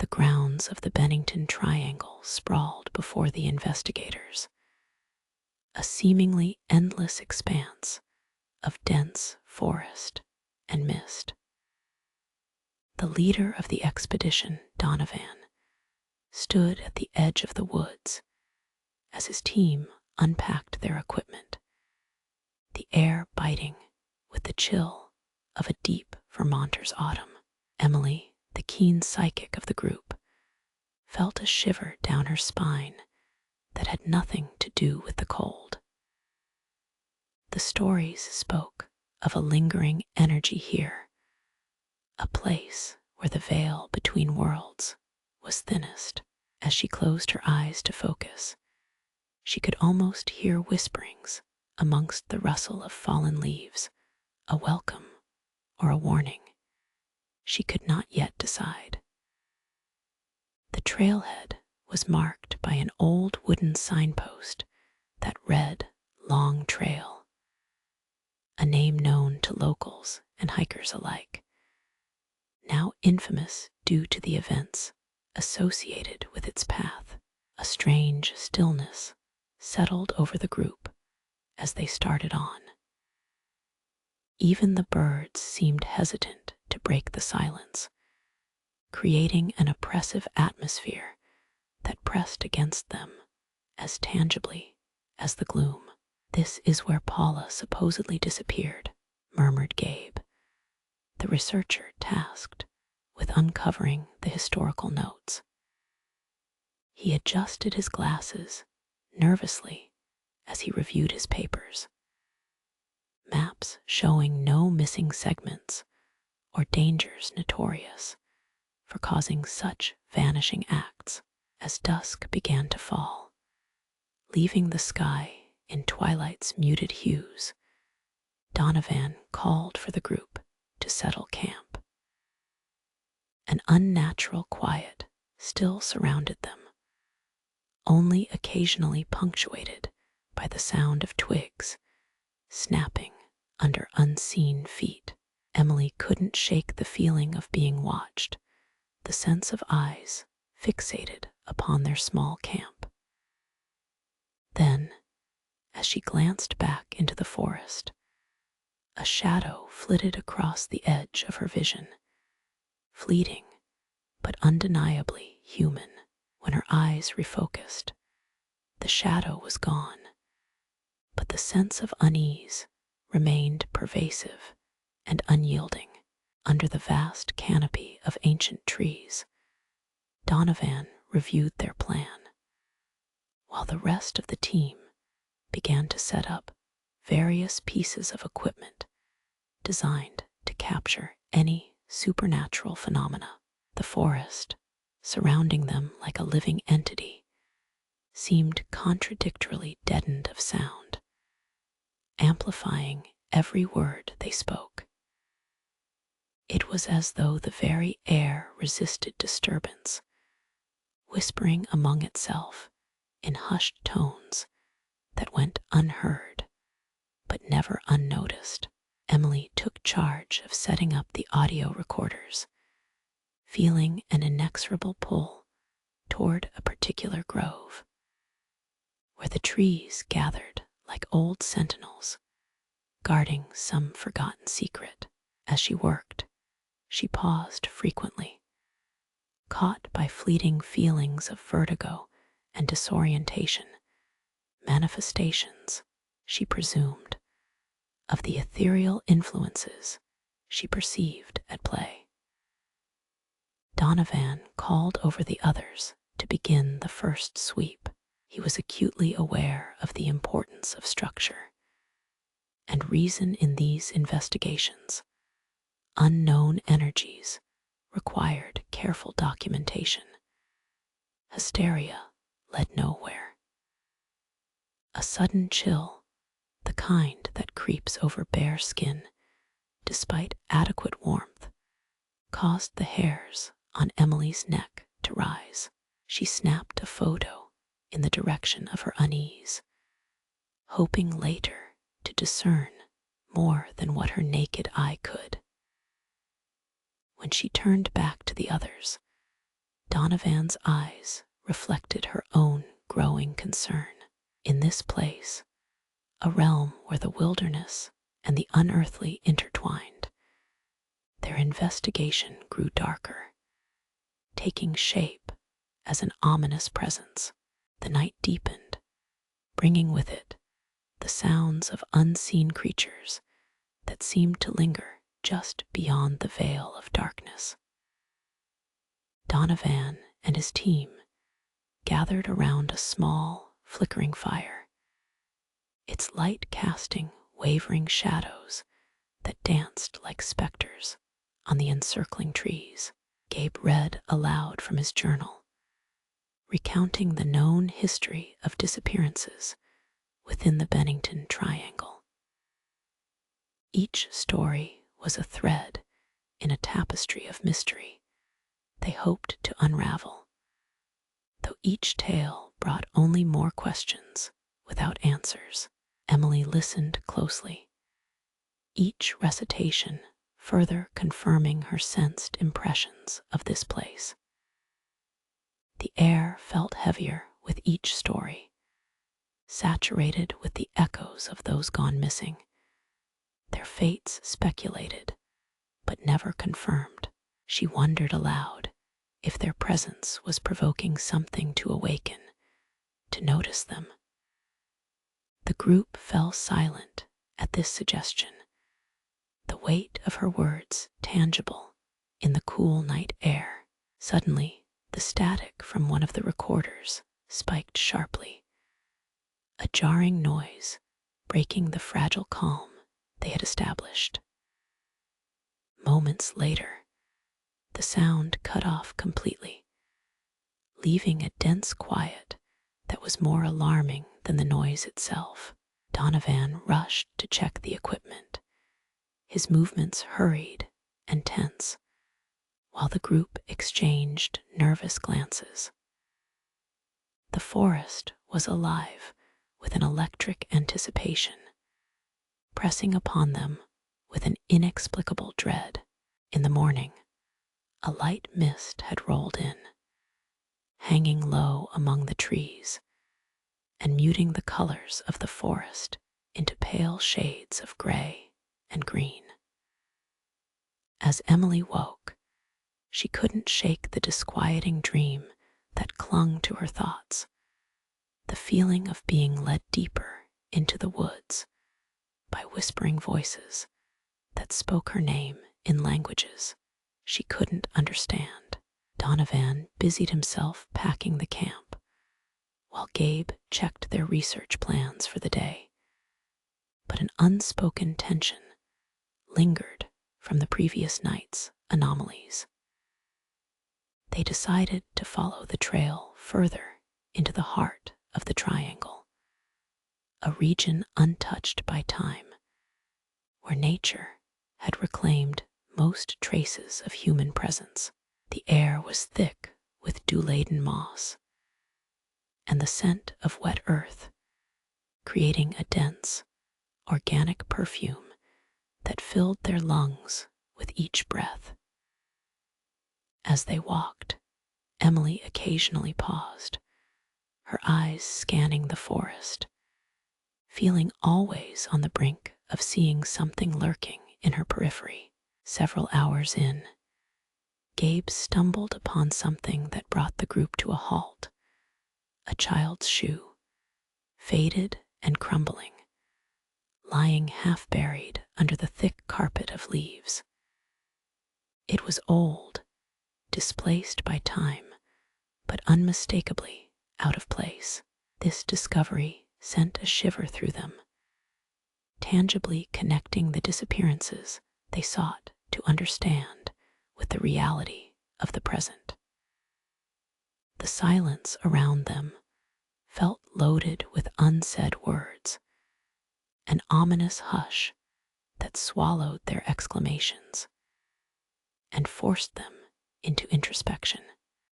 grounds of the Bennington Triangle sprawled before the investigators, a seemingly endless expanse of dense forest and mist. The leader of the expedition, Donovan, stood at the edge of the woods as his team unpacked their equipment, the air biting with the chill of a deep Vermonter's autumn. Emily, the keen psychic of the group, felt a shiver down her spine that had nothing to do with the cold. The stories spoke of a lingering energy here, a place where the veil between worlds was thinnest. As she closed her eyes to focus, she could almost hear whisperings amongst the rustle of fallen leaves, a welcome or a warning. She could not yet decide. The trailhead was marked by an old wooden signpost that read Long Trail, a name known to locals and hikers alike, now infamous due to the events associated with its path. A strange stillness settled over the group as they started on. Even the birds seemed hesitant to break the silence, creating an oppressive atmosphere that pressed against them as tangibly as the gloom. "This is where Paula supposedly disappeared," murmured Gabe, the researcher tasked with uncovering the historical notes. He adjusted his glasses nervously as he reviewed his papers. Maps showing no missing segments or dangers notorious for causing such vanishing acts. As dusk began to fall, leaving the sky in twilight's muted hues, Donovan called for the group to settle camp. An unnatural quiet still surrounded them, only occasionally punctuated by the sound of twigs snapping under unseen feet. Emily couldn't shake the feeling of being watched, the sense of eyes fixated upon their small camp. Then, as she glanced back into the forest, a shadow flitted across the edge of her vision, fleeting but undeniably human. When her eyes refocused, the shadow was gone, but the sense of unease remained pervasive and unyielding. Under the vast canopy of ancient trees, Donovan reviewed their plan, while the rest of the team began to set up various pieces of equipment designed to capture any supernatural phenomena. The forest, surrounding them like a living entity, seemed contradictorily deadened of sound, amplifying every word they spoke. It was as though the very air resisted disturbance, whispering among itself in hushed tones that went unheard but never unnoticed. Emily took charge of setting up the audio recorders, feeling an inexorable pull toward a particular grove, where the trees gathered like old sentinels, guarding some forgotten secret. As she worked, she paused frequently, caught by fleeting feelings of vertigo and disorientation, manifestations, she presumed, of the ethereal influences she perceived at play. Donovan called over the others to begin the first sweep. He was acutely aware of the importance of structure and reason in these investigations. Unknown energies required careful documentation. Hysteria led nowhere. A sudden chill, the kind that creeps over bare skin despite adequate warmth, caused the hairs on Emily's neck to rise. She snapped a photo in the direction of her unease, hoping later to discern more than what her naked eye could. When she turned back to the others, Donovan's eyes reflected her own growing concern. In this place, a realm where the wilderness and the unearthly intertwined, their investigation grew darker, taking shape as an ominous presence. The night deepened, bringing with it the sounds of unseen creatures that seemed to linger just beyond the veil of darkness. Donovan and his team gathered around a small, flickering fire, its light casting wavering shadows that danced like specters on the encircling trees. Gabe read aloud from his journal, recounting the known history of disappearances within the Bennington Triangle. Each story was a thread in a tapestry of mystery they hoped to unravel, though each tale brought only more questions without answers. Emily listened closely, each recitation further confirming her sensed impressions of this place. The air felt heavier with each story, saturated with the echoes of those gone missing, their fates speculated but never confirmed. She wondered aloud if their presence was provoking something to awaken, to notice them. The group fell silent at this suggestion, the weight of her words tangible in the cool night air. Suddenly, the static from one of the recorders spiked sharply, a jarring noise breaking the fragile calm they had established. Moments later, the sound cut off completely, leaving a dense quiet that was more alarming than the noise itself. Donovan rushed to check the equipment, his movements hurried and tense, while the group exchanged nervous glances. The forest was alive with an electric anticipation, pressing upon them with an inexplicable dread. In the morning, a light mist had rolled in, hanging low among the trees and muting the colors of the forest into pale shades of gray and green. As Emily woke, she couldn't shake the disquieting dream that clung to her thoughts, the feeling of being led deeper into the woods by whispering voices that spoke her name in languages she couldn't understand. Donovan busied himself packing the camp, while Gabe checked their research plans for the day. But an unspoken tension lingered from the previous night's anomalies. They decided to follow the trail further into the heart of the triangle, a region untouched by time, where nature had reclaimed most traces of human presence. The air was thick with dew-laden moss, and the scent of wet earth, creating a dense, organic perfume that filled their lungs with each breath. As they walked, Emily occasionally paused, her eyes scanning the forest, feeling always on the brink of seeing something lurking in her periphery. Several hours in, Gabe stumbled upon something that brought the group to a halt, a child's shoe, faded and crumbling, lying half buried under the thick carpet of leaves. It was old, displaced by time, but unmistakably out of place. This discovery sent a shiver through them, tangibly connecting the disappearances they sought to understand with the reality of the present. The silence around them felt loaded with unsaid words, an ominous hush that swallowed their exclamations and forced them into introspection.